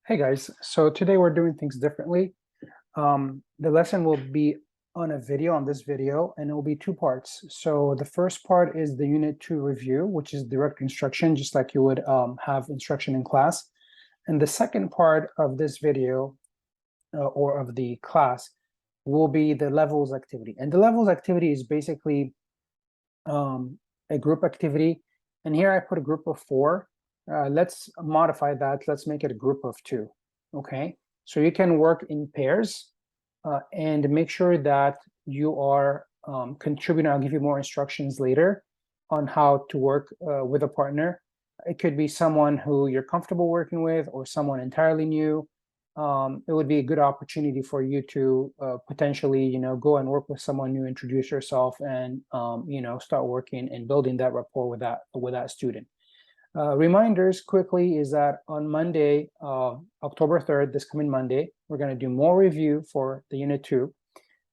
Hey guys, so today we're doing things differently. The lesson will be on a video, on this video, and it will be two parts. So the first part is the Unit 2 review, which is direct instruction, just like you would have instruction in class. And the second part of this video or of the class will be the levels activity. And the levels activity is basically a group activity. And here I put a group of 4. Let's modify that. Let's make it a group of 2. Okay, so you can work in pairs and make sure that you are contributing. I'll give you more instructions later on how to work with a partner. It could be someone who you're comfortable working with or someone entirely new. It would be a good opportunity for you to potentially, go and work with someone new, introduce yourself, and start working and building that rapport with that student. Reminders quickly is that on Monday, October 3rd, this coming Monday, we're going to do more review for the Unit 2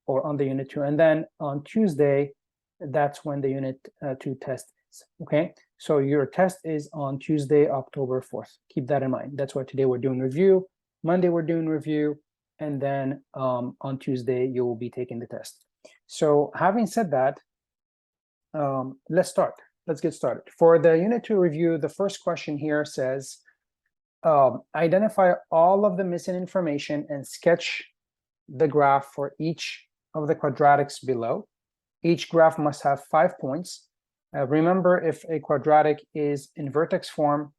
or on the Unit 2. And then on Tuesday, that's when the Unit 2 test is. Okay, so your test is on Tuesday, October 4th. Keep that in mind. That's why today we're doing review. Monday, we're doing review. And then on Tuesday, you will be taking the test. So having said that, let's start. Let's get started. For the Unit 2 review, the first question here says, identify all of the missing information and sketch the graph for each of the quadratics below. Each graph must have 5 points. Remember, if a quadratic is in vertex form,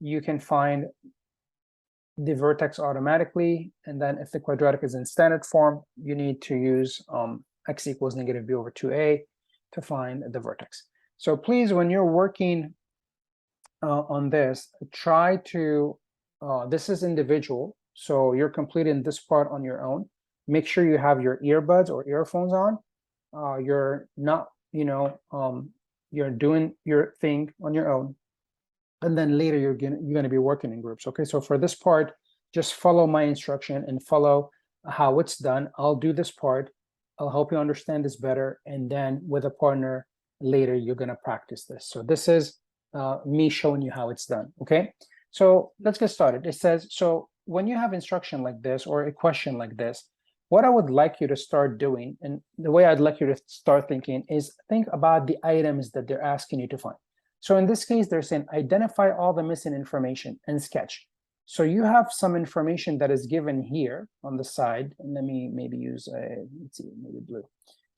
you can find the vertex automatically. And then if the quadratic is in standard form, you need to use x equals negative b over 2a to find the vertex. So please, when you're working on this, try to, this is individual, so you're completing this part on your own. Make sure you have your earbuds or earphones on. You're not, you're doing your thing on your own. And then later you're gonna be working in groups, okay? So for this part, just follow my instruction and follow how it's done. I'll do this part. I'll help you understand this better. And then with a partner, later you're going to practice this. So this is me showing you how it's done. Okay, so let's get started. It says, so when you have instruction like this or a question like this, what I would like you to start doing, and the way I'd like you to start thinking, is think about the items that they're asking you to find. So in this case, they're saying identify all the missing information and sketch. So you have some information that is given here on the side, and let me maybe use a, let's see, maybe blue.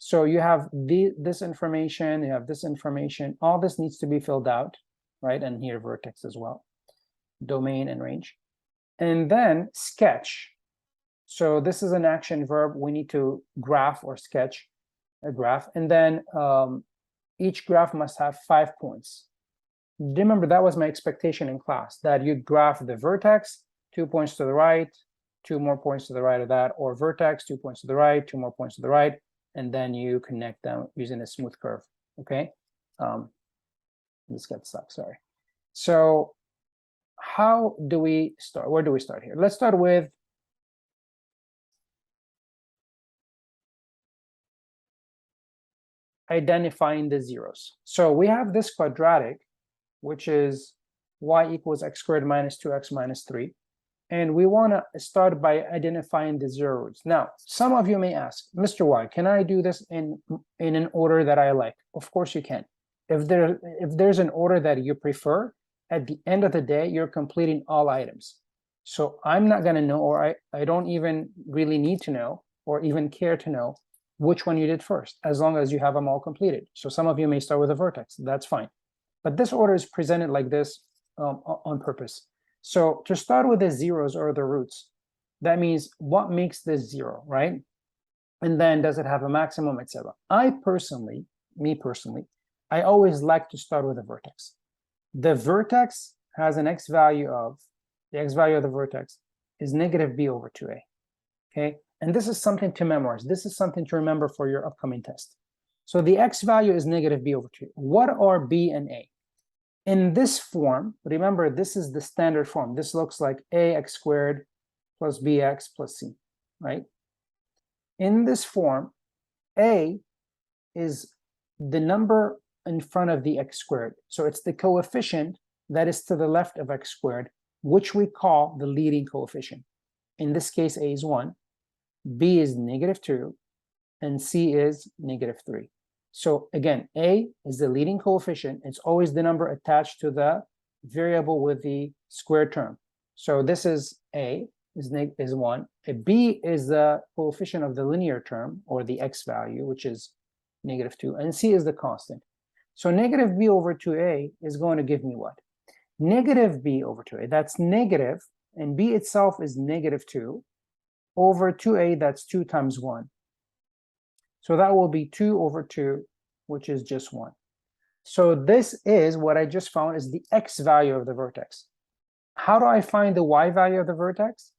So you have this information, you have this information, all this needs to be filled out, right? And here vertex as well, domain and range. And then sketch. So this is an action verb. We need to graph or sketch a graph. And then each graph must have 5 points. Remember, that was my expectation in class, that you graph the vertex, 2 points to the right, 2 more points to the right of that, or vertex, 2 points to the right, 2 more points to the right, and then you connect them using a smooth curve. Okay, this got stuck, sorry. So how do we start? Where do we start here? Let's start with identifying the zeros. So we have this quadratic, which is y equals x squared minus 2x minus 3. And we want to start by identifying the zero roots. Now, some of you may ask, Mr. Y, can I do this in an order that I like? Of course you can. If there's an order that you prefer, at the end of the day, you're completing all items. So I'm not going to know, or I don't even really need to know, or even care to know which one you did first, as long as you have them all completed. So some of you may start with a vertex. That's fine. But this order is presented like this on purpose. So to start with the zeros or the roots, that means what makes this zero, right? And then does it have a maximum, etc. Me personally, I always like to start with a vertex. The vertex has an x value of, the x value of the vertex is negative b over 2a, okay? And this is something to memorize. This is something to remember for your upcoming test. So the x value is negative b over 2. What are b and a? In this form, remember, this is the standard form. This looks like ax squared plus bx plus c, right? In this form, a is the number in front of the x squared. So it's the coefficient that is to the left of x squared which we call the leading coefficient. In this case, A is 1, B is -2, and C is -3. So again, A is the leading coefficient. It's always the number attached to the variable with the square term. So this is A is 1. A B is the coefficient of the linear term, or the x value, which is -2, and C is the constant. So negative B over 2A is going to give me what? Negative B over 2A, that's negative, and B itself is -2, over 2A, that's 2 times 1. So that will be 2 over 2, which is just 1. So this is what I just found is the x value of the vertex. How do I find the y value of the vertex?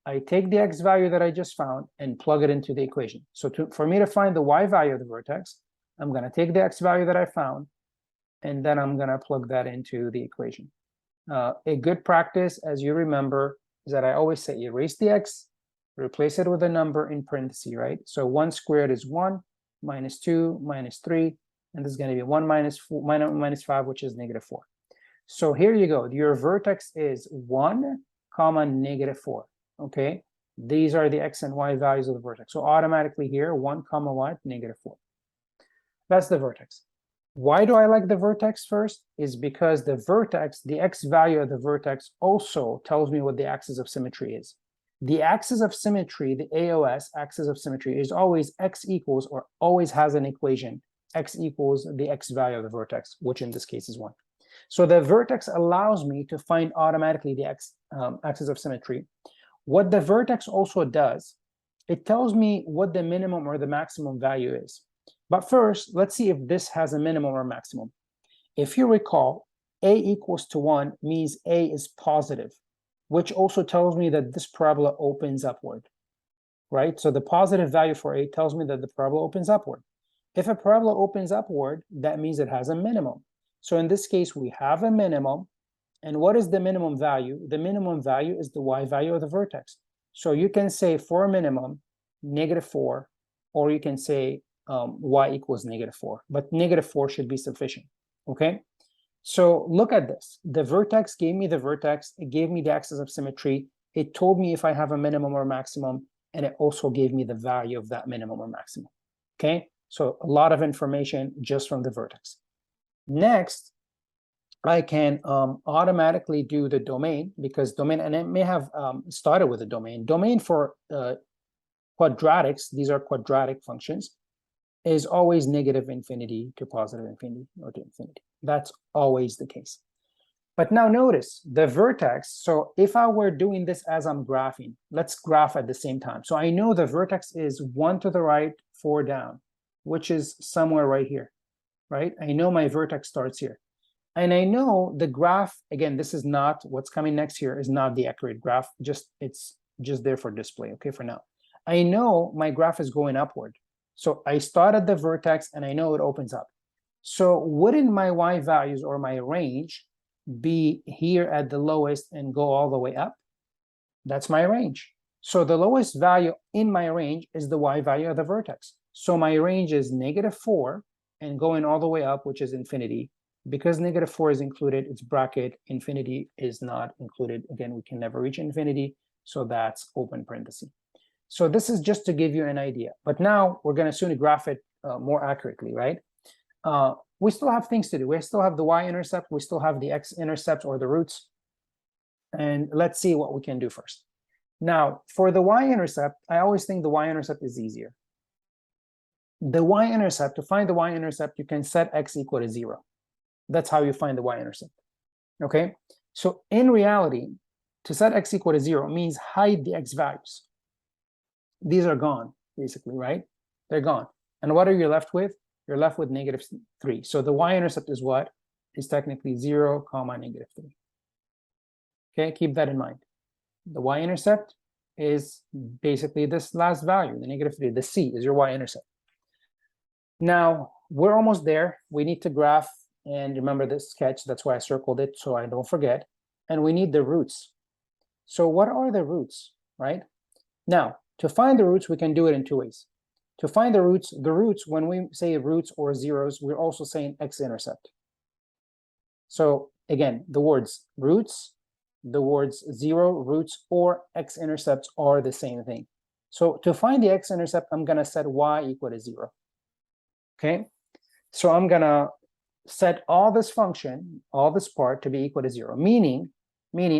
I take the x value that I just found and plug it into the equation. So for me to find the y value of the vertex, I'm going to take the x value that I found, and then I'm going to plug that into the equation. A good practice, as you remember, is that I always say erase the x, replace it with a number in parentheses, right? So 1 squared is 1, -2, -3, and this is going to be 1 minus 4, minus 5, which is -4. So here you go. Your vertex is 1, -4. Okay, these are the x and y values of the vertex. So automatically here, 1, what? -4. That's the vertex. Why do I like the vertex first? Is because the vertex, the x value of the vertex, also tells me what the axis of symmetry is. The axis of symmetry, the AOS, axis of symmetry, is always x equals, or always has an equation, x equals the x value of the vertex, which in this case is 1. So the vertex allows me to find automatically the axis of symmetry. What the vertex also does, it tells me what the minimum or the maximum value is. But first, let's see if this has a minimum or maximum. If you recall, A equals to 1 means A is positive, which also tells me that this parabola opens upward, right? So the positive value for A tells me that the parabola opens upward. If a parabola opens upward, that means it has a minimum. So in this case, we have a minimum. And what is the minimum value? The minimum value is the y value of the vertex. So you can say for minimum, -4, or you can say y equals -4, but -4 should be sufficient, okay? So look at this. The vertex gave me the vertex, it gave me the axis of symmetry, it told me if I have a minimum or maximum, and it also gave me the value of that minimum or maximum, okay? So a lot of information just from the vertex. Next, I can automatically do the domain, because domain, and it may have started with a domain. Domain for quadratics, these are quadratic functions, is always -infinity to +infinity or to infinity. That's always the case. But now notice the vertex. So if I were doing this as I'm graphing, let's graph at the same time. So I know the vertex is 1 to the right, 4 down, which is somewhere right here, right? I know my vertex starts here. And I know the graph, again, this is not, what's coming next here is not the accurate graph, it's just there for display, okay, for now. I know my graph is going upward. So I start at the vertex and I know it opens up. So wouldn't my y values or my range be here at the lowest and go all the way up? That's my range. So the lowest value in my range is the y value of the vertex. So my range is -4 and going all the way up, which is infinity. Because -4 is included, its bracket, infinity is not included. Again, we can never reach infinity, so that's open parenthesis. So this is just to give you an idea. But now we're going to soon graph it more accurately, right? We still have things to do. We still have the y-intercept. We still have the x-intercept or the roots. And let's see what we can do first. Now, for the y-intercept, I always think the y-intercept is easier. The y-intercept, to find the y-intercept, you can set x equal to 0. That's how you find the y-intercept, okay? So in reality, to set x equal to 0 means hide the x values. These are gone, basically, right? They're gone. And what are you left with? You're left with -3. So the y-intercept is what? Is technically 0, -3. Okay, keep that in mind. The y-intercept is basically this last value, the -3. The c is your y-intercept. Now, we're almost there. We need to graph. And remember this sketch, that's why I circled it so I don't forget. And we need the roots. So what are the roots, right? Now, to find the roots, we can do it in 2 ways. To find the roots, when we say roots or zeros, we're also saying x-intercept. So again, the words roots, the words 0, roots, or x-intercepts are the same thing. So to find the x-intercept, I'm going to set y equal to 0. Okay, so I'm going to set all this function, all this part, to be equal to 0, meaning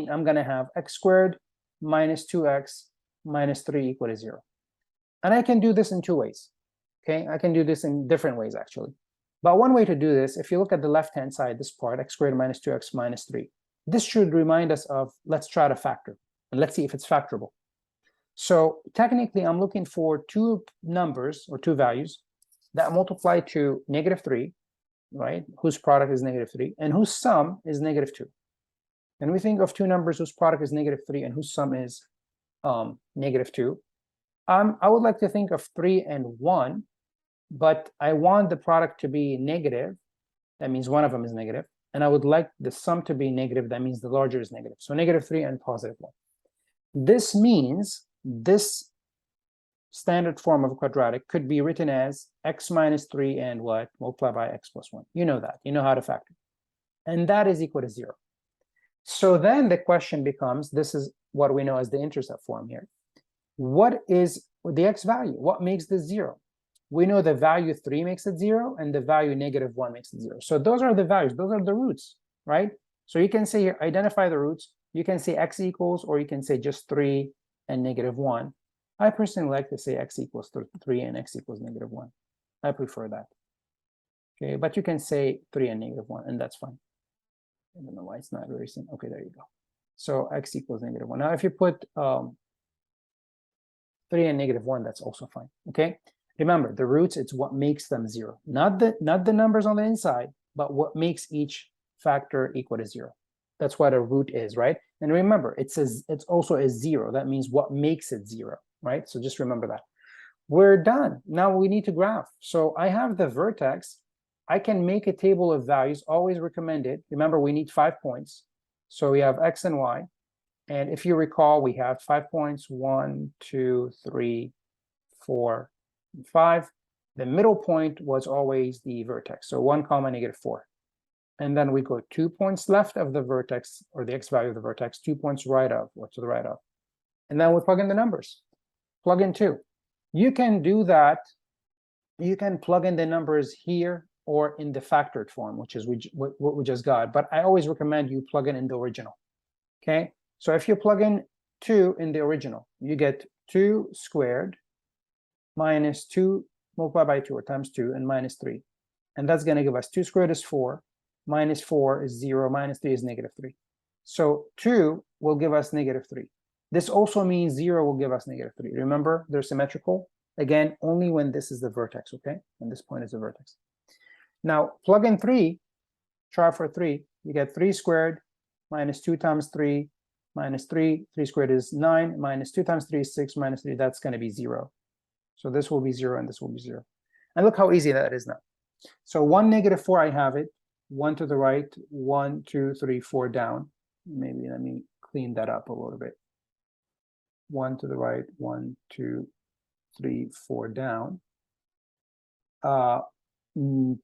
I'm going to have x squared minus 2x minus 3 equal to 0. And I can do this in two ways. Okay, I can do this in different ways, actually. But one way to do this, if you look at the left-hand side, this part, x squared minus 2x minus 3, this should remind us of, let's try to factor, and let's see if it's factorable. So technically, I'm looking for two numbers, or two values, that multiply to -3, right, whose product is -3, and whose sum is -2. And we think of two numbers whose product is -3 and whose sum is -2. I would like to think of 3 and 1, but I want the product to be negative. That means one of them is negative. And I would like the sum to be negative. That means the larger is negative. So -3 and +1. This means this standard form of a quadratic could be written as x minus 3 and what? Multiplied by x plus 1. You know that. You know how to factor. And that is equal to 0. So then the question becomes, this is what we know as the intercept form here. What is the x value? What makes this 0? We know the value 3 makes it 0, and the value -1 makes it 0. So those are the values. Those are the roots, right? So you can say here, identify the roots. You can say x equals, or you can say just 3 and -1. I personally like to say x equals 3 and x equals -1. I prefer that. Okay, but you can say 3 and -1, and that's fine. I don't know why it's not very simple. Okay, there you go. So x equals -1. Now, if you put 3 and -1, that's also fine. Okay. Remember, the roots, it's what makes them 0. Not the numbers on the inside, but what makes each factor equal to 0. That's what a root is, right? And remember, it's also a 0. That means what makes it 0, right? So just remember that. We're done. Now we need to graph. So I have the vertex. I can make a table of values, always recommended. Remember, we need 5 points. So we have x and y. And if you recall, we have 5 points, 1, 2, 3, 4, 5. The middle point was always the vertex, so 1 comma -4. And then we go 2 points left of the vertex, or the x value of the vertex, 2 points right of, or to the right of. And then we plug in the numbers. Plug in 2. You can do that. You can plug in the numbers here or in the factored form, which is what we just got. But I always recommend you plug in the original. Okay, so if you plug in 2 in the original, you get 2 squared minus 2 multiplied by 2, or times 2, and minus 3. And that's going to give us 2 squared is 4, minus 4 is 0, minus 3 is -3. So 2 will give us -3. This also means 0 will give us -3. Remember, they're symmetrical. Again, only when this is the vertex, okay? And this point is the vertex. Now, plug in 3, try for 3. You get 3 squared minus 2 times 3 minus 3. 3 squared is 9, minus 2 times 3 is 6, minus 3, that's going to be 0. So this will be 0 and this will be 0. And look how easy that is now. So 1 -4, I have it. 1 to the right, 1, 2, 3, 4 down. Maybe let me clean that up a little bit. 1 to the right, 1, 2, 3, 4 down.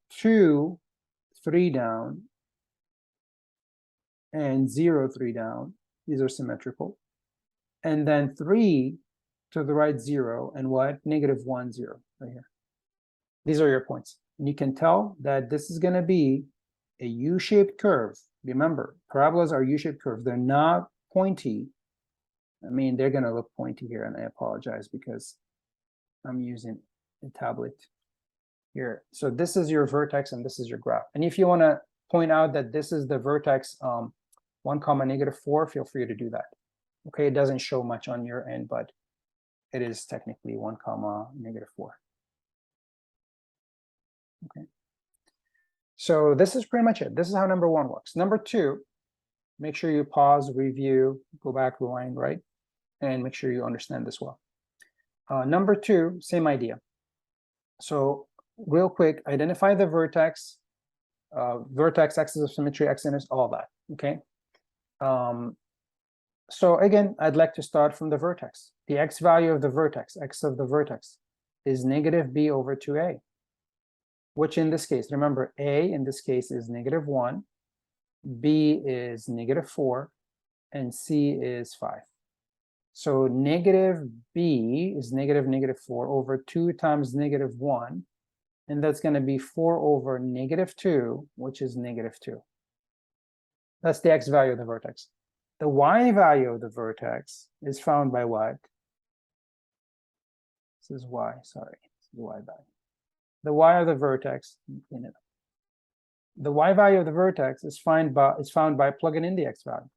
2, 3 down, and 0, 3 down. These are symmetrical. And then 3 to the right, 0, and what? -1, 0, right here. These are your points. And you can tell that this is going to be a U-shaped curve. Remember, parabolas are U-shaped curves. They're not pointy. I mean, they're going to look pointy here, and I apologize because I'm using a tablet here. So this is your vertex, and this is your graph. And if you want to point out that this is the vertex 1 comma -4, feel free to do that. Okay, it doesn't show much on your end, but it is technically 1 comma -4. Okay. So this is pretty much it. This is how number 1 works. Number 2, make sure you pause, review, go back, rewind, right? And make sure you understand this well. Number 2, same idea. So real quick, identify the vertex, axis of symmetry, x-intercept, all that, okay? So again, I'd like to start from the vertex. The x value of the vertex, x of the vertex, is -b/2a, which in this case, remember, a in this case is -1, b is -4, and C is 5. So negative B is negative 4 over 2 times negative 1. And that's going to be 4 over negative 2, which is negative 2. That's the x value of the vertex. The y value of the vertex is found by what? This is y, sorry. This is the y value. The y of the vertex, the y value of the vertex is found by plugging in the x value.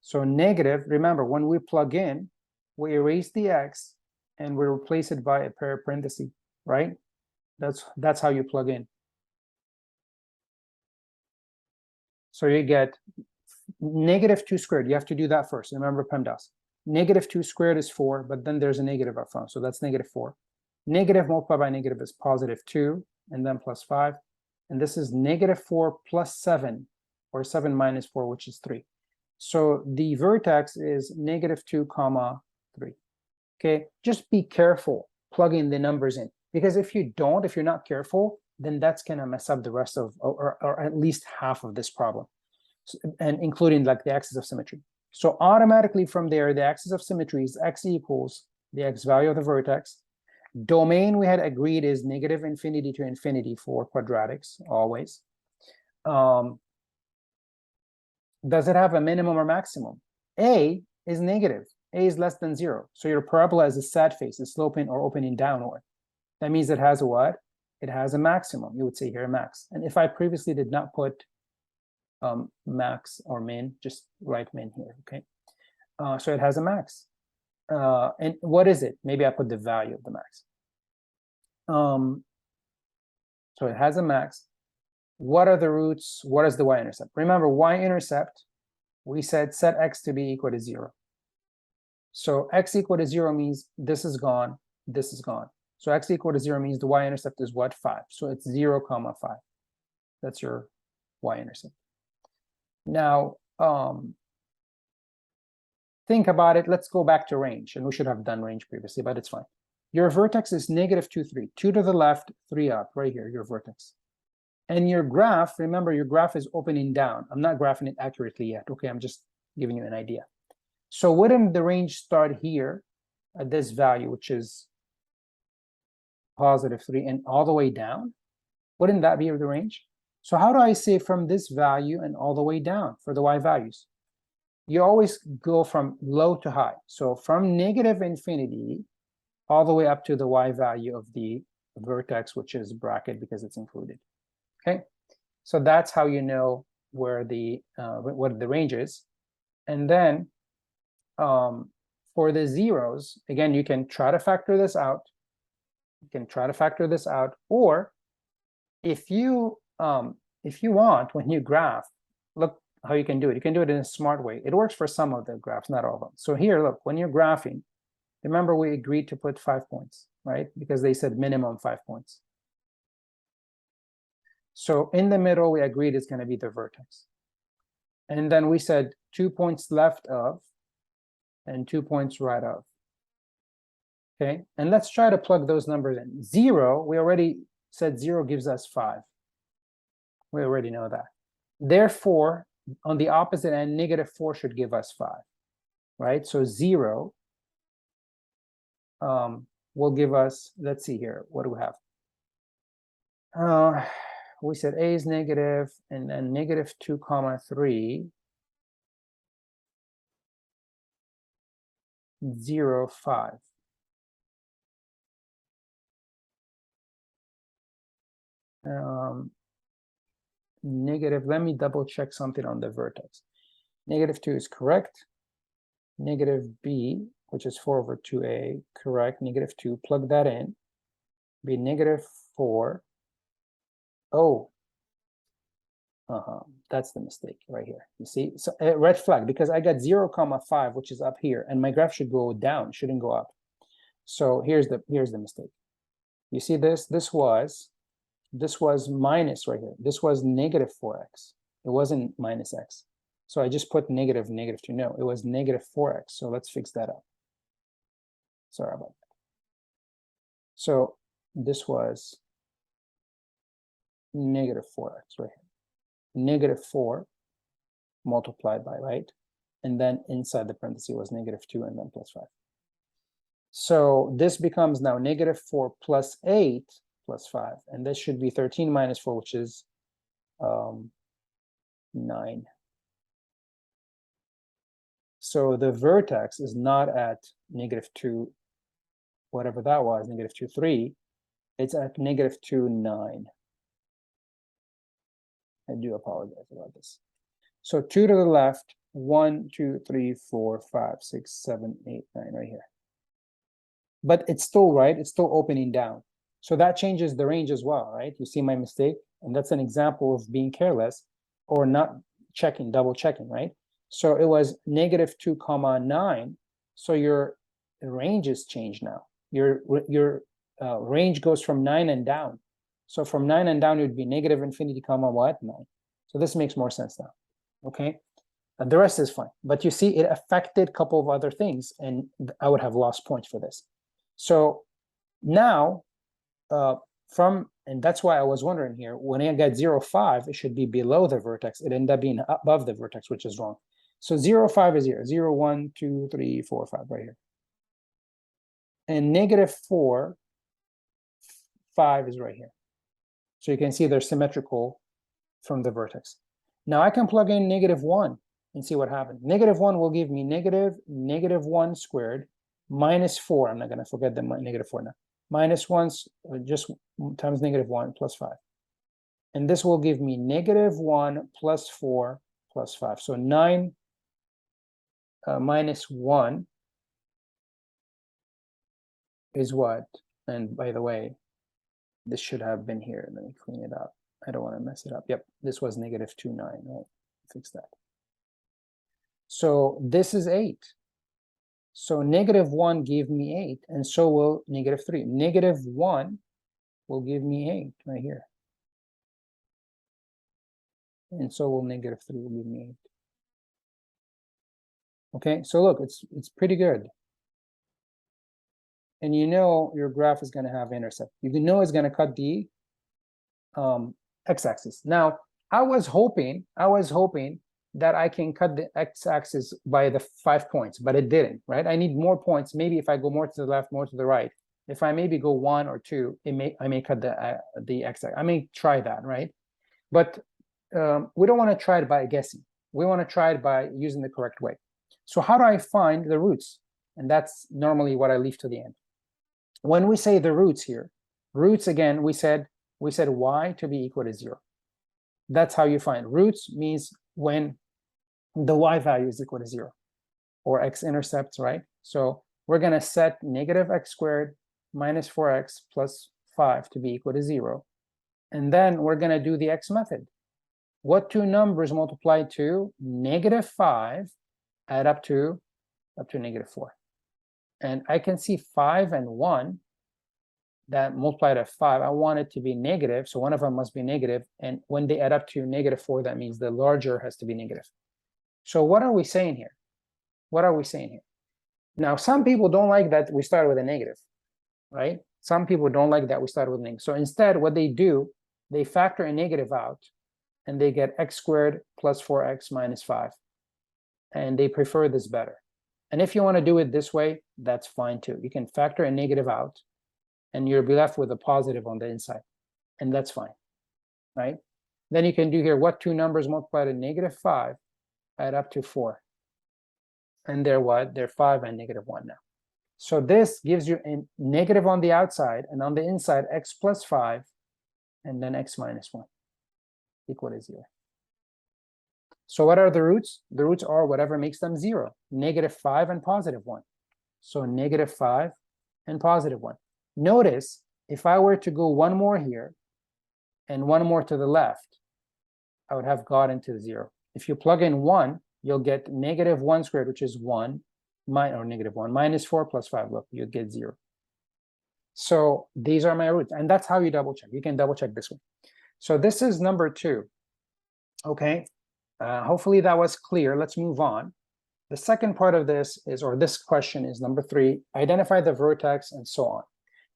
So negative, remember, when we plug in, we erase the x and we replace it by a pair of parentheses, right? That's how you plug in. So you get negative 2 squared. You have to do that first. Remember PEMDAS. Negative 2 squared is 4, but then there's a negative up front. So that's negative 4. Negative multiplied by negative is positive 2, and then plus 5. And this is negative 4 plus 7, or 7 minus 4, which is 3. So the vertex is negative 2 comma 3. Okay, just be careful plugging the numbers in, because if you don't, if you're not careful, then that's going to mess up the rest of, or at least half of this problem, and including like the axis of symmetry. So automatically from there, the axis of symmetry is x equals the x value of the vertex. Domain we had agreed is negative infinity to infinity for quadratics, always. Does it have a minimum or maximum? A is negative. A is less than 0. So your parabola is a sad face, is sloping or opening downward. That means it has a what? It has a maximum. You would say here a max. And if I previously did not put max or min, just write min here, okay? So it has a max. And what is it? Maybe I put the value of the max. So it has a max. What are the roots? What is the y-intercept? Remember, y-intercept, we said set x to be equal to 0. So x equal to 0 means this is gone, this is gone. So x equal to 0 means the y-intercept is what? 5. So it's 0 comma 5. That's your y-intercept. Now, think about it. Let's go back to range. And we should have done range previously, but it's fine. Your vertex is negative 2, 3. 2 to the left, 3 up, right here, your vertex. And your graph, remember, your graph is opening down. I'm not graphing it accurately yet. Okay, I'm just giving you an idea. So wouldn't the range start here at this value, which is positive 3, and all the way down? Wouldn't that be the range? So how do I say from this value and all the way down for the y values? You always go from low to high. So from negative infinity all the way up to the y value of the vertex, which is bracket because it's included. Okay, so that's how you know where the what the range is. And then for the zeros, again, you can try to factor this out. You can try to factor this out, or if you want, when you graph, look how you can do it. You can do it in a smart way. It works for some of the graphs, not all of them. So here, look, when you're graphing, remember we agreed to put 5 points, right? Because they said minimum 5 points. So in the middle, we agreed it's going to be the vertex. And then we said 2 points left of and 2 points right of. Okay, and let's try to plug those numbers in. 0, we already said 0 gives us 5. We already know that. Therefore, on the opposite end, negative 4 should give us 5, right? So 0 will give us, let's see here, what do we have? We said a is negative, and then negative 2 comma 3, 0, 5. Negative, let me double check something on the vertex. Negative 2 is correct. Negative b, which is 4 over 2a, correct. Negative 2, plug that in. Be negative 4. Oh, that's the mistake right here. You see, so red flag, because I got 0 comma 5, which is up here, and my graph should go down, shouldn't go up. So here's the mistake. You see this? This was minus right here. This was negative 4x. It wasn't minus x. So I just put negative 2. No, it was negative 4x. So let's fix that up. Sorry about that. So this was negative 4x right here. Negative 4 multiplied by, right? and then inside the parenthesis was -2 and then +5. So this becomes now -4 plus 8 plus 5, and this should be 13 minus 4, which is 9. So the vertex is not at -2, whatever that was, -2, 3. It's at -2, 9. I do apologize about this. So 2 to the left, 1, 2, 3, 4, 5, 6, 7, 8, 9, right here. But it's still right, it's still opening down. So that changes the range as well, right? You see my mistake? And that's an example of being careless or not checking, double checking, right? So it was -2, 9. So your range is changed now. Your range goes from 9 and down. So from 9 and down, it would be -infinity, what? 9. So this makes more sense now, okay? And the rest is fine. But you see, it affected a couple of other things, and I would have lost points for this. So now, and that's why I was wondering here, when I get 0, 5, it should be below the vertex. It ended up being above the vertex, which is wrong. So 0, 5 is here, 0, 1, 2, 3, 4, 5, right here. And -4, 5 is right here. So you can see they're symmetrical from the vertex. Now I can plug in -1 and see what happens. -1 will give me -1 squared minus 4. I'm not going to forget the -4 now. -1 just times -1 plus 5. And this will give me -1 plus 4 plus 5. So 9 minus 1 is what? And by the way, this should have been here. Let me clean it up. I don't want to mess it up. Yep, this was -2, 9. Right? Fix that. So this is 8. So -1 gave me 8, and so will -3. -1 will give me 8 right here. And so will -3 will give me 8. Okay, so look, it's pretty good. And you know your graph is going to have intercept. You know it's going to cut the x-axis. Now, I was hoping that I can cut the x-axis by the 5 points, but it didn't, right? I need more points. Maybe if I go more to the left, more to the right, if I maybe go 1 or 2, I may cut the x-axis. I may try that, right? But we don't want to try it by guessing. We want to try it by using the correct way. So how do I find the roots? And that's normally what I leave to the end. When we say the roots here, roots again, we said y to be equal to 0. That's how you find roots, means when the y value is equal to 0 or x-intercepts, right? So we're going to set -x squared minus 4x plus 5 to be equal to 0. And then we're going to do the x method. What two numbers multiply to -5 add up to -4? And I can see 5 and 1 that multiply to 5. I want it to be negative, so one of them must be negative. And when they add up to -4, that means the larger has to be negative. So what are we saying here? What are we saying here? Now, some people don't like that we start with a negative, right? Some people don't like that we start with a negative. So instead, what they do, they factor a negative out, and they get x squared plus 4x minus 5. And they prefer this better. And if you want to do it this way, that's fine too. You can factor a negative out, and you'll be left with a positive on the inside. And that's fine, right? Then you can do here, what two numbers multiply to -5 add up to 4? And they're what? They're 5 and -1 now. So this gives you a negative on the outside, and on the inside, x plus 5, and then x minus 1 equal to 0. So what are the roots? The roots are whatever makes them 0, -5 and +1. So -5 and +1. Notice, if I were to go one more here and one more to the left, I would have gotten to 0. If you plug in 1, you'll get -1 squared, which is 1, or -1, minus 4 plus 5, look, you get 0. So these are my roots, and that's how you double check. You can double check this one. So this is number 2, okay? Hopefully that was clear. Let's move on. The second part of this is, or this question is number 3, identify the vertex and so on.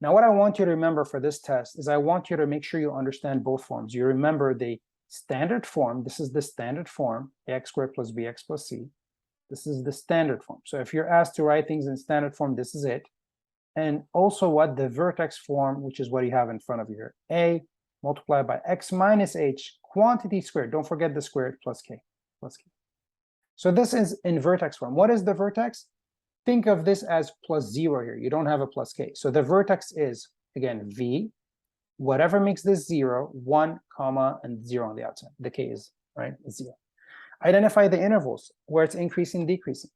Now, what I want you to remember for this test is I want you to make sure you understand both forms. You remember the standard form. This is the standard form, ax squared plus bx plus c. This is the standard form. So if you're asked to write things in standard form, this is it. And also what the vertex form, which is what you have in front of you here. A multiplied by x minus h, quantity squared. Don't forget the squared plus k, plus k. So this is in vertex form. What is the vertex? Think of this as plus 0 here. You don't have a plus k. So the vertex is, again, v, whatever makes this 0, 1, comma, and 0 on the outside. The k is, right, 0. Identify the intervals where it's increasing, decreasing.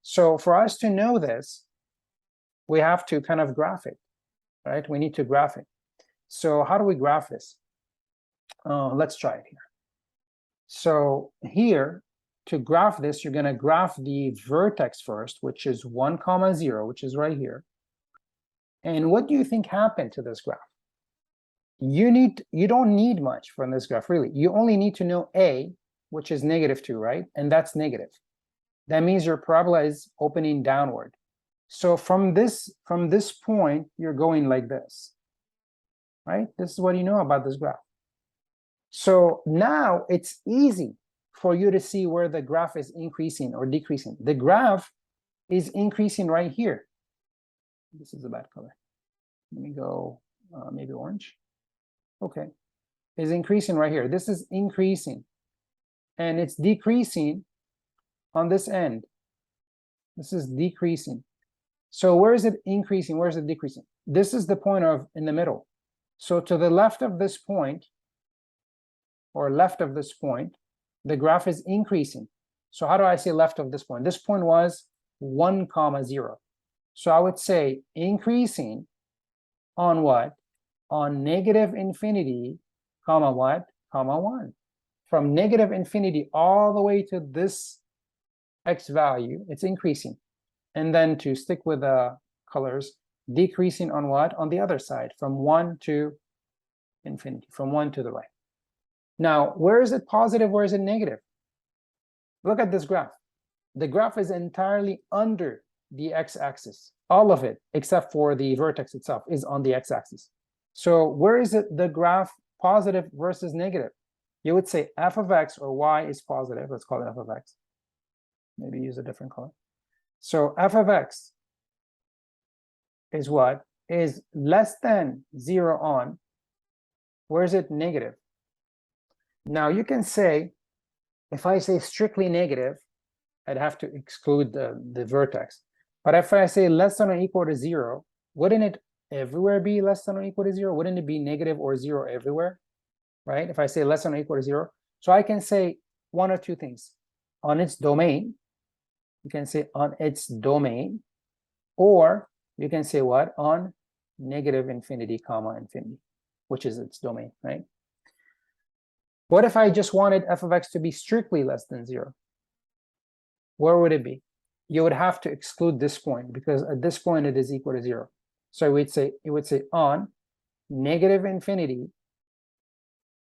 So for us to know this, we have to kind of graph it, right? We need to graph it. So how do we graph this? Let's try it here. So here, to graph this, you're going to graph the vertex first, which is 1, comma 0, which is right here. And what do you think happened to this graph? You don't need much from this graph, really. You only need to know a, which is -2, right? And that's negative. That means your parabola is opening downward. So from this point, you're going like this, right? This is what you know about this graph. So now it's easy for you to see where the graph is increasing or decreasing. The graph is increasing right here. This is a bad color. Let me go maybe orange. Okay, is increasing right here. This is increasing, and it's decreasing on this end. This is decreasing. So where is it increasing? Where is it decreasing? This is the point of in the middle. So to the left of this point, or left of this point, the graph is increasing. So how do I say left of this point? This point was 1, comma 0. So I would say increasing on what? On -infinity, comma what? Comma 1. From -infinity all the way to this x value, it's increasing. And then to stick with the colors, decreasing on what? On the other side, from 1 to infinity, from 1 to the right. Now, where is it positive? Where is it negative? Look at this graph. The graph is entirely under the x-axis. All of it, except for the vertex itself, is on the x-axis. So where is it the graph positive versus negative? You would say f of x or y is positive. Let's call it f of x. Maybe use a different color. So f of x is what? Is less than 0 on. Where is it negative? Now you can say, if I say strictly negative, I'd have to exclude the vertex. But if I say less than or equal to 0, wouldn't it everywhere be less than or equal to 0? Wouldn't it be negative or 0 everywhere? Right? If I say less than or equal to 0. So I can say one or two things. On its domain, you can say on its domain, or you can say what? On -infinity, comma infinity, which is its domain, right? What if I just wanted f of x to be strictly less than 0? Where would it be? You would have to exclude this point, because at this point it is equal to 0. So it would say on -infinity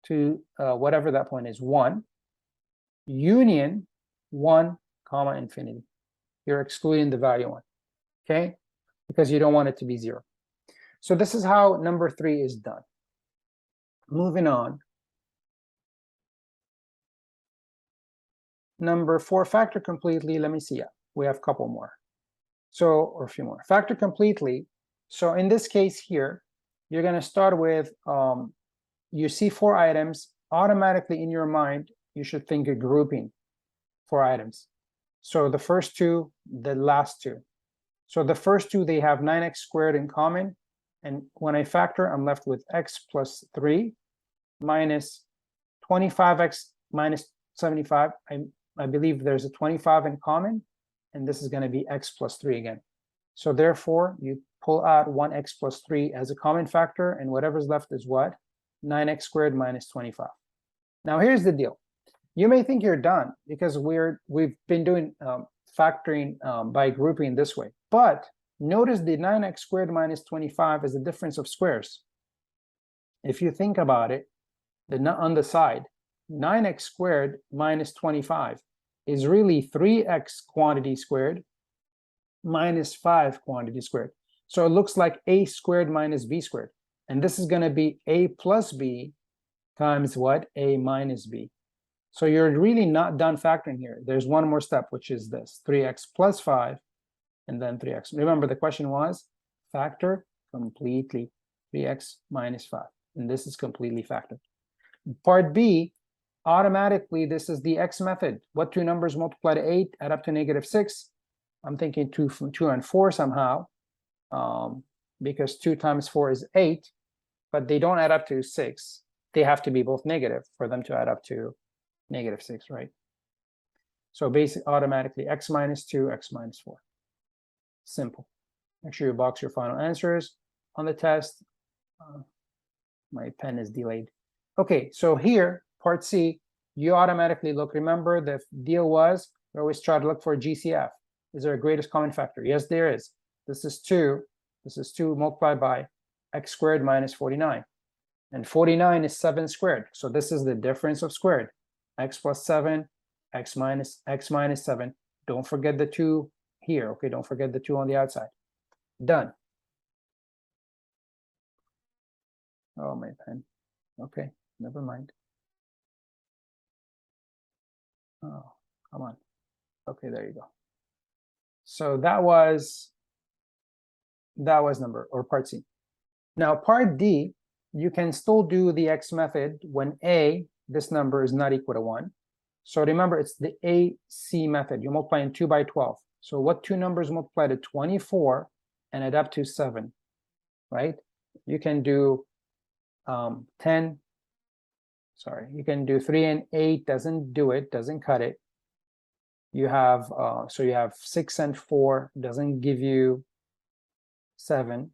to whatever that point is, 1, union 1, comma infinity. You're excluding the value 1, okay? Because you don't want it to be 0. So this is how number 3 is done. Moving on. Number 4, factor completely. Let me see. Yeah, we have a couple more. So, or a few more. Factor completely. So in this case here, you're going to start with, you see 4 items. Automatically in your mind, you should think a grouping 4 items. So the first 2, the last 2. So the first 2, they have 9x squared in common. And when I factor, I'm left with x plus 3 minus 25x minus 75. I believe there's a 25 in common, and this is going to be x plus 3 again. So therefore, you pull out 1x plus 3 as a common factor, and whatever's left is what? 9x squared minus 25. Now here's the deal. You may think you're done because we've been doing factoring by grouping this way. But notice the 9x squared minus 25 is the difference of squares. If you think about it, on the side, 9x squared minus 25 is really 3x quantity squared minus 5 quantity squared. So it looks like a squared minus b squared. And this is going to be a plus b times what? A minus b. So you're really not done factoring here. There's one more step, which is this 3x plus 5 and then 3x. Remember, the question was factor completely 3x minus 5. And this is completely factored. Part B, automatically, this is the x method. What two numbers multiply to 8 add up to -6? I'm thinking 2 and 4 somehow, because 2 times 4 is 8, but they don't add up to 6. They have to be both negative for them to add up to -6, right? So basically, automatically, x minus 2, x minus 4. Simple. Make sure you box your final answers on the test. My pen is delayed. Okay, so here, part C, you automatically look. Remember, the deal was we always try to look for GCF. Is there a greatest common factor? Yes, there is. This is 2. This is 2 multiplied by x squared minus 49. And 49 is 7 squared. So this is the difference of squared. X plus 7, x minus 7. Don't forget the 2 here. Okay, don't forget the 2 on the outside. Done. Oh, my pen. Okay, never mind. Oh, come on. Okay, there you go. So that was number, or part C. Now part D, you can still do the x method when A, this number is not equal to 1. So remember, it's the AC method. You multiply in 2 by 12. So what two numbers multiply to 24 and add up to 7, right? You can do 10. Sorry, you can do 3 and 8, doesn't do it, doesn't cut it. You have, so you have 6 and 4, doesn't give you 7.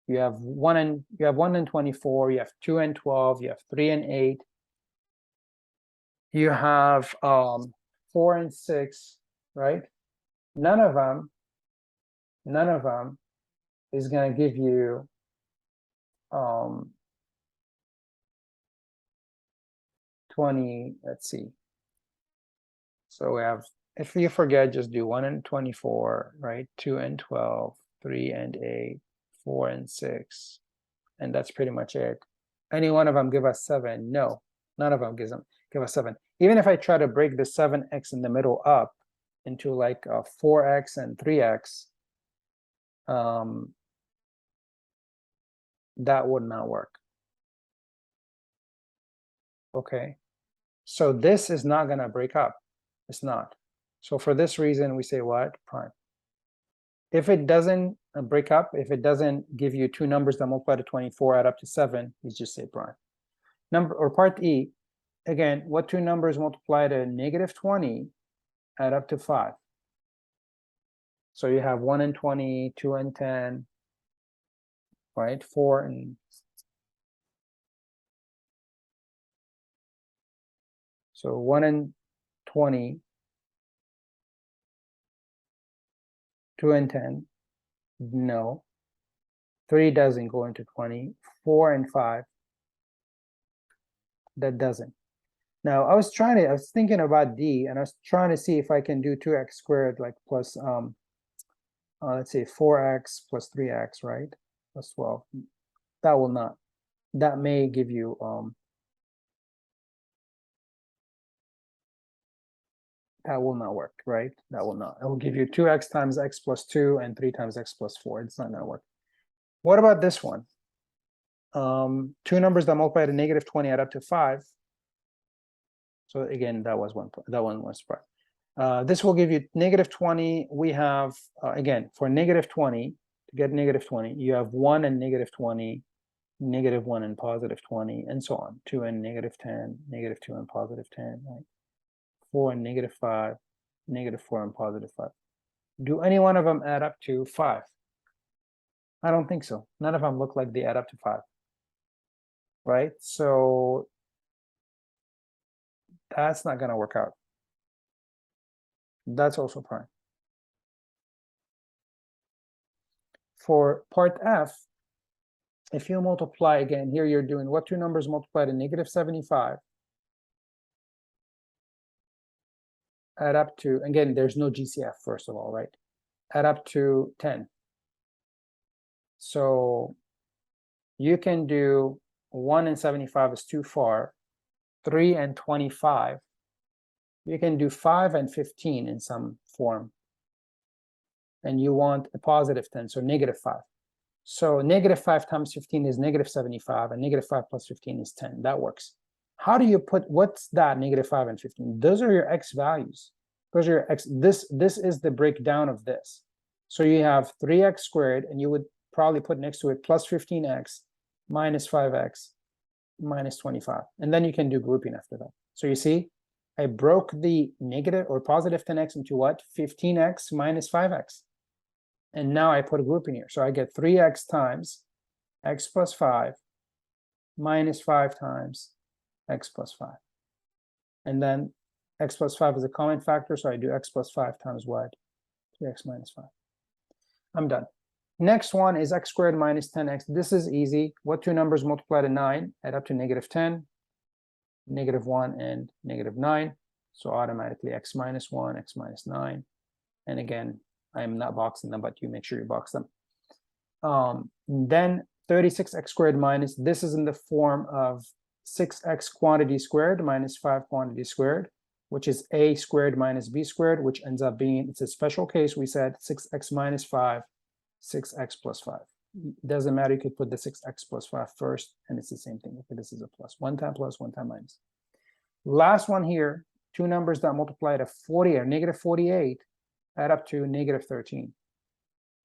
You have 1 and 24, you have 2 and 12, you have 3 and 8. You have 4 and 6, right? None of them is going to give you 20. Let's see. So we have, if you forget, just do 1 and 24, right? 2 and 12, 3 and 8, 4 and 6, and that's pretty much it. Any one of them give us 7? No, none of them give us 7. Even if I try to break the 7x in the middle up into like 4x and 3x, that would not work. Okay, so this is not going to break up. It's not. So for this reason, we say what? Prime. If it doesn't break up, if it doesn't give you two numbers that multiply to 24 add up to 7, you just say prime. Number, or part E, again, what two numbers multiply to -20 add up to 5? So you have 1 and 20, 2 and 10, right? 4 and... So 1 and 20, 2 and 10, no. 3 doesn't go into 20. 4 and 5, that doesn't. Now I was thinking about D, and I was trying to see if I can do 2x squared, like plus let's say 4x plus 3x, right? Plus 12. That will not. That may give you that will not work, right? That will not. It will give you 2x times x plus 2 and 3 times x plus 4. It's not going to work. What about this one? Two numbers that multiply to -20 add up to 5. So again, that was one. That one was part. This will give you -20. We have again, for -20, to get -20, you have 1 and -20, -1 and +20, and so on. 2 and -10, -2 and +10, right? 4 and -5, -4 and +5. Do any one of them add up to 5? I don't think so. None of them look like they add up to 5, right? So that's not going to work out. That's also prime. For part F, if you multiply again, here you're doing what two numbers multiply to -75 add up to, again, there's no GCF, first of all, right? Add up to 10. So you can do 1 and 75 is too far. 3 and 25 You can do 5 and 15 in some form. And you want a positive 10, so -5. So -5 times 15 is -75, and -5 plus 15 is 10. That works. How do you put, what's that, -5 and 15? Those are your x values. Those are your x. This is the breakdown of this. So you have 3x squared, and you would probably put next to it plus 15x minus 5x minus 25. And then you can do grouping after that. So you see, I broke the negative or positive 10x into what? 15x minus 5x. And now I put a grouping here. So I get 3x times x plus 5 minus 5 times x plus 5. And then x plus 5 is a common factor, so I do x plus 5 times what? 3x minus 5. I'm done. Next one is x squared minus 10x. This is easy. What two numbers multiply to 9? Add up to -10, -1, and -9. So automatically x minus 1, x minus 9. And again, I'm not boxing them, but you make sure you box them. Then 36x squared minus, this is in the form of 6x quantity squared minus 5 quantity squared, which is a squared minus b squared, which ends up being, it's a special case. We said 6x minus 5, 6x plus 5. Doesn't matter, you could put the 6x plus 5 first, and it's the same thing. Okay, this is a plus. One time plus, one time minus. Last one here, two numbers that multiply to 40 or -48 add up to -13.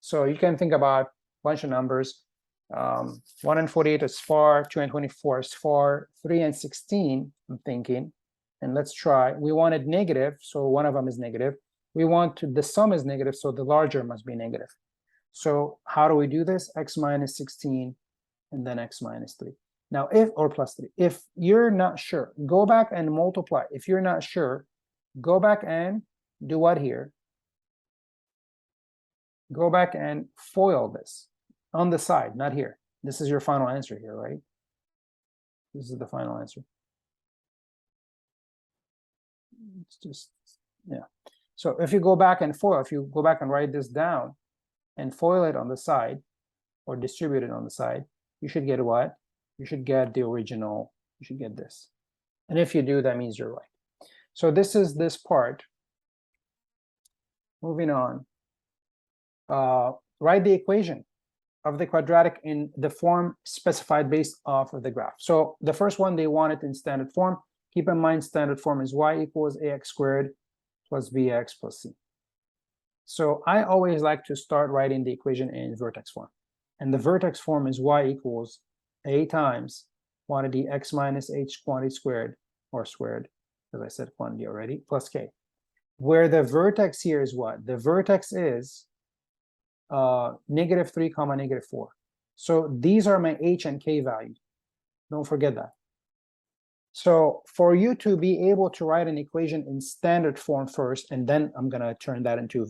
So you can think about a bunch of numbers. 1 and 48 is far, 2 and 24 is far, 3 and 16, I'm thinking. And let's try. We wanted negative, so one of them is negative. We want to, the sum is negative, so the larger must be negative. So how do we do this? X minus 16 and then x minus 3. Now, if, or plus 3, if you're not sure, go back and multiply. If you're not sure, go back and do what here? Go back and FOIL this on the side, not here. This is your final answer here, right? This is the final answer. It's just, yeah. So if you go back and FOIL, if you go back and write this down and FOIL it on the side or distribute it on the side, you should get what? You should get the original, you should get this. And if you do, that means you're right. So this is this part. Moving on. Write the equation of the quadratic in the form specified based off of the graph. So the first one, they want it in standard form. Keep in mind, standard form is y equals ax squared plus bx plus c. So I always like to start writing the equation in vertex form. And the vertex form is y equals a times quantity x minus h quantity squared, or squared, as I said quantity already, plus k. Where the vertex here is what? The vertex is -3, -4. So these are my h and k values. Don't forget that. So for you to be able to write an equation in standard form first, and then I'm going to turn that into,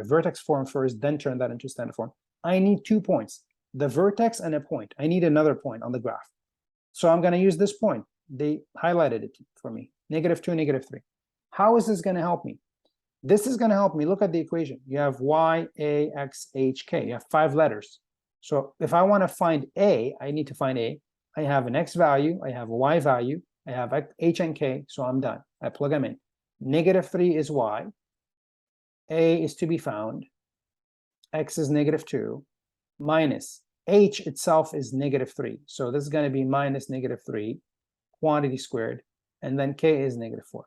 vertex form first, then turn that into standard form, I need 2 points, the vertex and a point. I need another point on the graph. So I'm going to use this point. They highlighted it for me, -2, -3. How is this going to help me? This is going to help me. Look at the equation. You have y, a, x, h, k. You have 5 letters. So if I want to find a, I need to find a. I have an x value, I have a y value, I have h and k, so I'm done. I plug them in. -3 is y, a is to be found, x is -2, minus h itself is -3. So this is going to be minus -3, quantity squared, and then k is -4.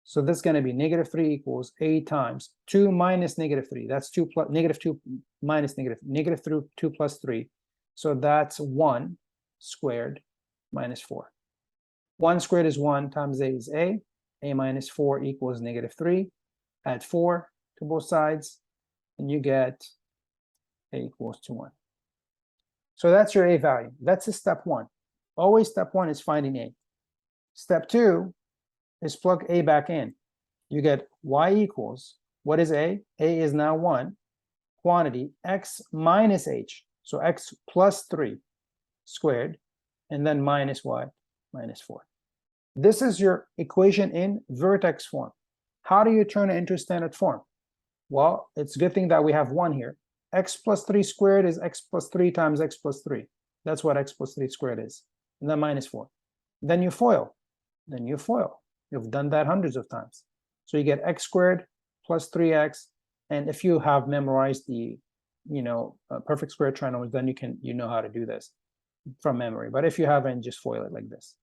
So this is going to be -3 equals a times 2 minus -3. That's 2 plus -2 minus -2 plus 3. So that's 1 squared minus 4. 1 squared is 1 times a is a minus 4 equals -3. Add 4 to both sides, and you get a equals to 1. So that's your a value. That's a step 1. Always step 1 is finding a. Step 2 is plug a back in. You get y equals, what is a? A is now 1, quantity x minus h, so x plus 3 squared, and then minus y, minus 4. This is your equation in vertex form. How do you turn it into standard form? Well, it's a good thing that we have 1 here. X plus 3 squared is x plus 3 times x plus 3. That's what x plus 3 squared is. And then minus 4. Then you FOIL. Then you FOIL. You've done that hundreds of times. So you get x squared plus 3x. And if you have memorized the, perfect square trinomials, then you know how to do this from memory. But if you haven't, just FOIL it like this.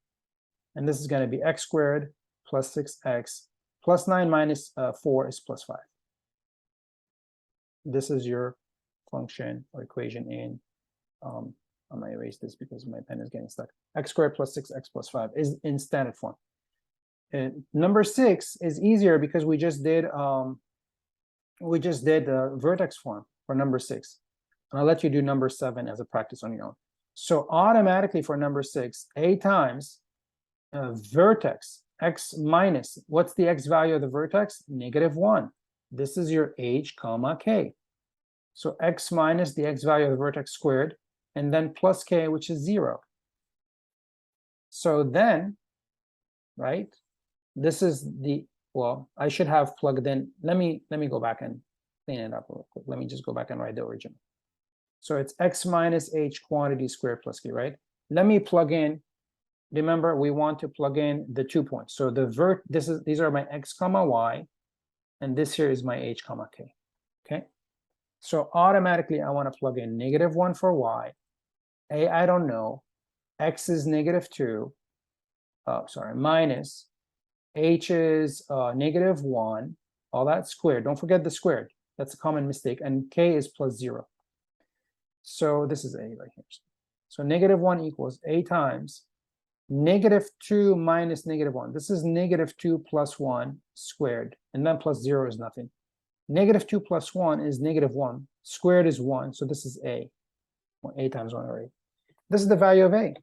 And this is going to be x squared plus 6x plus 9 minus 4 is plus 5. This is your function or equation in, I'm going to erase this because my pen is getting stuck. X squared plus 6x plus 5 is in standard form. And number 6 is easier because we just did the vertex form for number 6. And I'll let you do number 7 as a practice on your own. So automatically for number 6, a times vertex x minus, what's the x value of the vertex? -1. This is your h comma k. So x minus the x value of the vertex squared, and then plus k, which is 0. So then, right, this is the, well, I should have plugged in. Let me go back and clean it up real quick. Let me just go back and write the original. So it's x minus h quantity squared plus k, right? Let me plug in. Remember, we want to plug in the 2 points. So the these are my x comma y, and this here is my h comma k. Okay. So automatically I want to plug in -1 for y. A, I don't know. X is -2. Sorry, minus h is -1. All that squared. Don't forget the squared. That's a common mistake. And k is plus 0. So this is a right here. So -1 equals a times -2 minus -1. This is -2 plus 1 squared, and then plus 0 is nothing. -2 plus 1 is -1. Squared is 1, so this is a. Well, a times 1 or a. This is the value of a.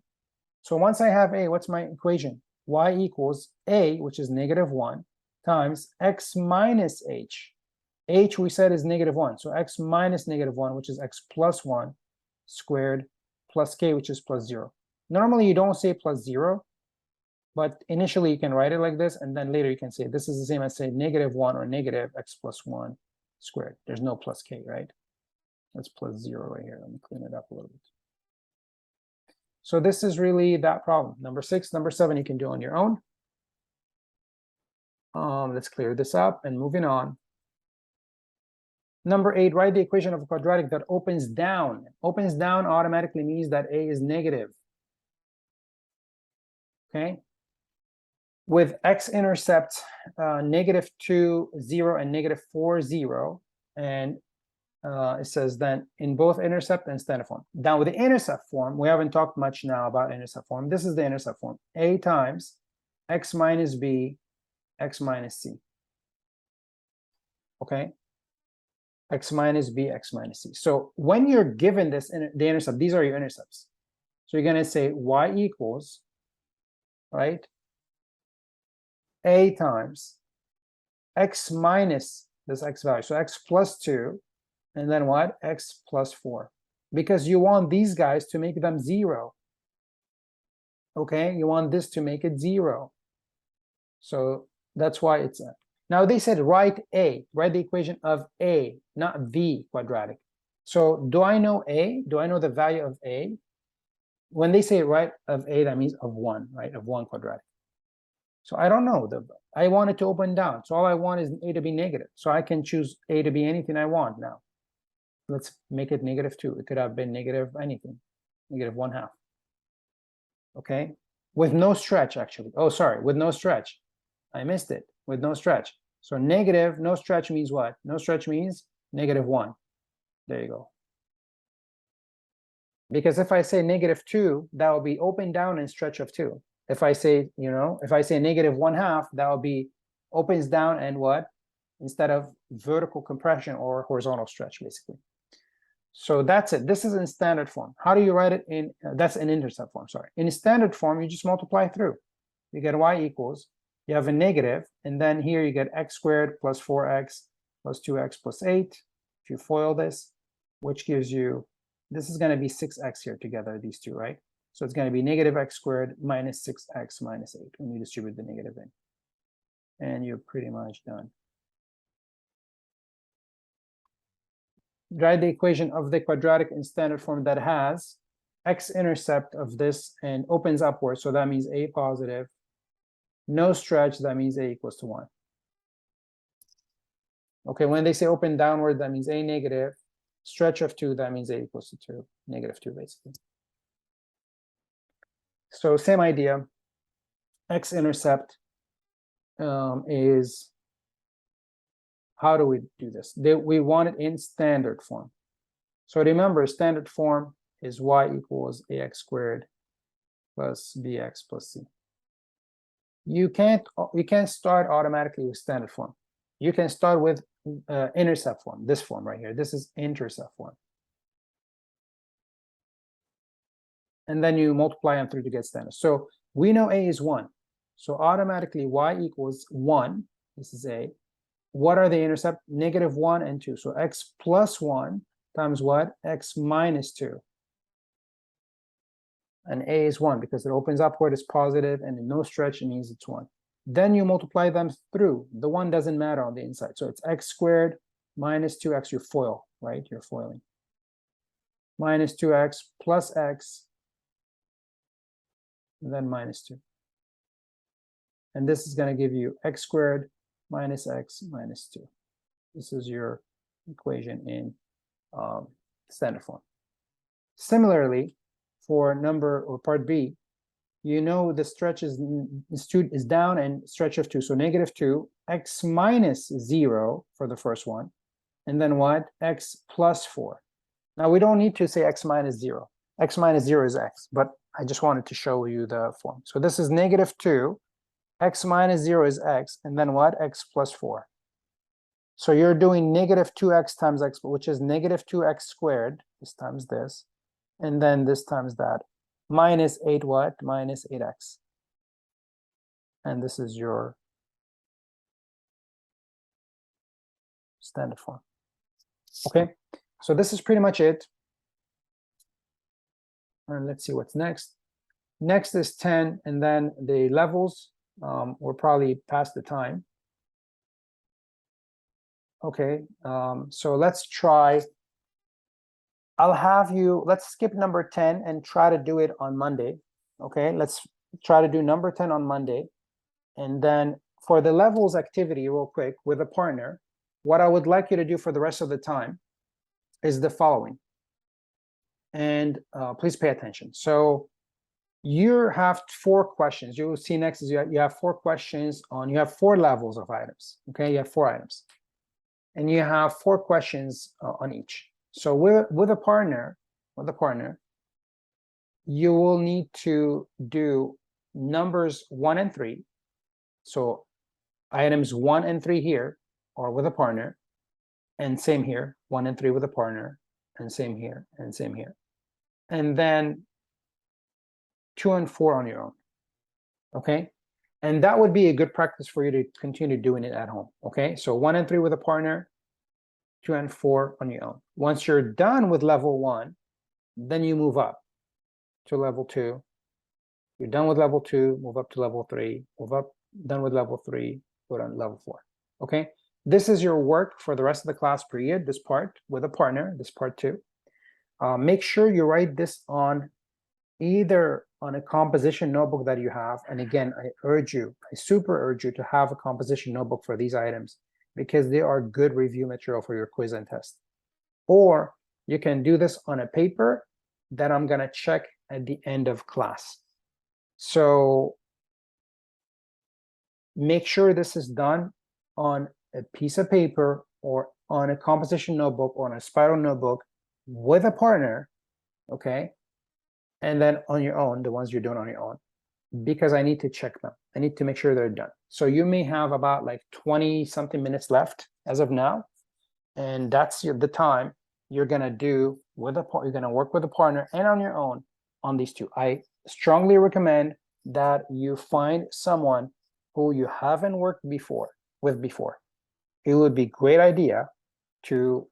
So once I have a, what's my equation? Y equals a, which is -1, times x minus h. H we said is -1, so x minus -1, which is x plus 1 squared plus k, which is plus 0. Normally you don't say plus 0, but initially you can write it like this, and then later you can say this is the same as say -1 or negative x plus 1 squared. There's no plus k, right? That's plus 0 right here. Let me clean it up a little bit. So this is really that problem. Number 6, number 7 you can do on your own. Let's clear this up and moving on. Number 8, write the equation of a quadratic that opens down. Opens down automatically means that a is negative. Okay. With x-intercept -2, 0, and -4, 0, and it says then in both intercept and standard form. Now with the intercept form, we haven't talked much now about intercept form. This is the intercept form. A times x minus b, x minus c. Okay. X minus b, x minus c. So when you're given this, the intercept, these are your intercepts. So you're going to say y equals, right, a times x minus this x value. So x plus 2, and then what? X plus 4. Because you want these guys to make them 0. Okay, you want this to make it 0. So that's why it's a. Now they said write a, write the equation of a, not the quadratic. So do I know a? Do I know the value of a? When they say write of a, that means of 1, right? Of 1 quadratic. So I don't know. I want it to open down. So all I want is a to be negative. So I can choose a to be anything I want now. Let's make it -2. It could have been negative anything, -1/2. Okay, with no stretch actually. Oh, sorry, with no stretch. I missed it. With no stretch. So negative, no stretch means what? No stretch means -1. There you go. Because if I say -2, that will be open down and stretch of 2. If I say, if I say -1/2, that will be opens down and what? Instead of vertical compression or horizontal stretch, basically. So that's it. This is in standard form. How do you write it in, that's in intercept form, sorry. In standard form, you just multiply through. You get y equals, you have a negative, and then here you get x squared plus 4x plus 2x plus 8. If you FOIL this, which gives you, this is going to be 6x here together, these two, right? So it's going to be -x squared minus 6x minus 8 when you distribute the negative in. And you're pretty much done. Write the equation of the quadratic in standard form that has x-intercept of this and opens upwards. So that means a positive No stretch, that means A equals to 1. Okay, when they say open downward, that means A negative. Stretch of 2, that means A equals to 2, negative 2, basically. So same idea. X-intercept is, how do we do this? We want it in standard form. So remember, standard form is y equals ax squared plus bx plus c. You can't start automatically with standard form. You can start with intercept form, this form right here. This is intercept form. And then you multiply them through to get standard. So we know A is 1. So automatically y equals 1. This is A. What are the intercept? Negative 1 and 2. So x plus 1 times what? X minus 2. And A is 1 because it opens upward, it's positive, and in no stretch, it means it's 1. Then you multiply them through. The 1 doesn't matter on the inside. So it's x squared minus 2x, you foil, right? You're foiling. Minus 2x plus x, and then minus 2. And this is going to give you x squared minus x minus 2. This is your equation in standard form. Similarly, for number or part B, you know the stretch is down and stretch of 2. So negative 2, x minus 0 for the first one. And then what? X plus 4. Now we don't need to say x minus 0. X minus 0 is x, but I just wanted to show you the form. So this is negative 2, x minus 0 is x, and then what? X plus 4. So you're doing negative 2x times x, which is negative 2x squared, this times this, and then this times that, minus 8 what? Minus 8x. And this is your standard form. Okay, so this is pretty much it. And let's see what's next. Next is 10, and then the levels. We're probably past the time. Okay, so let's try. I'll have you, let's skip number 10 and try to do it on Monday. Okay, let's try to do number 10 on Monday. And then for the levels activity, real quick, with a partner, what I would like you to do for the rest of the time is the following. And please pay attention. So you have 4 questions. You will see next is you have 4 questions on, you have 4 levels of items. Okay, you have 4 items. And you have 4 questions on each. So with a partner, you will need to do numbers 1 and 3. So items 1 and 3 here, or with a partner, and same here, 1 and 3 with a partner, and same here, and same here. And then 2 and 4 on your own, okay? And that would be a good practice for you to continue doing it at home, okay? So 1 and 3 with a partner, 2 and 4 on your own. Once you're done with level 1, then you move up to level 2. You're done with level 2, move up to level 3, move up, done with level 3, go down to level 4, okay? This is your work for the rest of the class period, this part with a partner, this part 2. Make sure you write this on either on a composition notebook that you have, and again, I super urge you to have a composition notebook for these items because they are good review material for your quiz and test. Or you can do this on a paper that I'm gonna check at the end of class. So make sure this is done on a piece of paper or on a composition notebook or on a spiral notebook with a partner, okay? And then on your own, the ones you're doing on your own, because I need to check them. I need to make sure they're done. So you may have about like 20 something minutes left as of now. And that's the time you're gonna do with you're gonna work with a partner and on your own on these 2. I strongly recommend that you find someone who you haven't worked with before. It would be a great idea to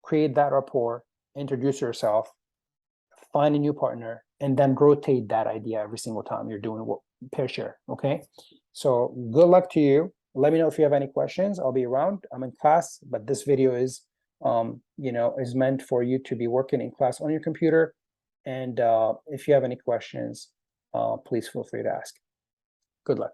create that rapport, introduce yourself, find a new partner, and then rotate that idea every single time you're doing pair share, okay? So good luck to you. Let me know if you have any questions. I'll be around. I'm in class, but this video is, is meant for you to be working in class on your computer. And if you have any questions, please feel free to ask. Good luck.